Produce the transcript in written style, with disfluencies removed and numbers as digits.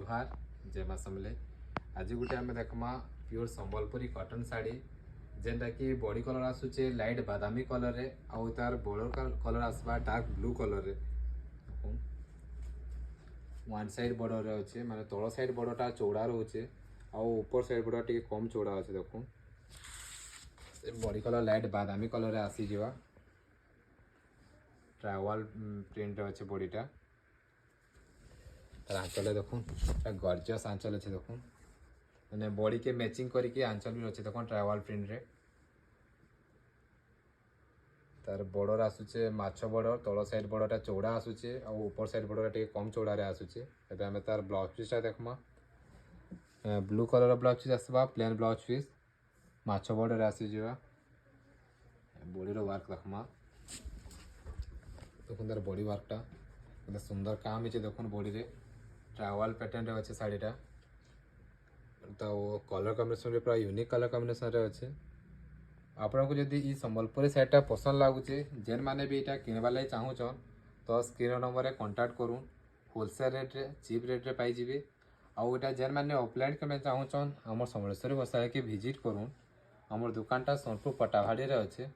जुहार जय माँ समले। आज गोटे आम देखमा प्योर संबलपुरी कॉटन साड़ी जेनटा कि बॉडी कलर आसूचे लाइट बादामी कलर रे आउ तार बॉर्डर कलर आसबा डार्क ब्लू कलर रे। वन साइड बॉर्डर रे अच्छे माने तल साइड बॉर्डरटा चौड़ा रोचे आउ ऊपर साइड बॉर्डर टिके कम चौड़ा अच्छे। देखो बॉडी कलर लाइट बादामी कलर रे आसी जिवा ट्राइवल प्रिंट अच्छे बॉडीटा। तार आंचल देखो गॉर्जियस आंचल अच्छे। देखो मैंने बॉडी के मैचिंग करके आंचल भी अच्छे। देखो ट्राइवल प्रिंट रे तार बॉर्डर आसूचे माछ बॉर्डर तल साइड बॉर्डरटा चौड़ा आसूचे और ऊपर साइड बॉर्डर टिके कम चौड़ा रे आसूचे। एबे हमें तार ब्लाउज पीसटा देखमा ब्लू कलर ब्लाउज पीस आसबा प्लेन ब्लाउज पीस माछ बॉर्डर आसी जिवा। बॉडी रो वर्क देखमा देखो तार बॉडी वर्कटा मतलब सुंदर काम है। देखो बॉडी रे ट्राइवल पैटर्न रे अच्छे साड़ीटा तो कलर कॉम्बिनेशन रे पूरा यूनिक कलर कॉम्बिनेशन रे अच्छे। आपन को जदि ई संबलपुरी साड़ीटा पसंद लागुचे जेन माने भी एटा किनबा लागि चाहूछन तो स्क्रीन नंबर रे कांटेक्ट करूँ। होलसेल रेट रे चीप रेट रे पाई जिवे। आउ एटा जेन माने ऑफलाइन के चाहूछन हमर समलेश्वरी बजार के विजिट करूँ। हमर दुकानटा सोनपुर पटाभाड़ी रे अच्छे।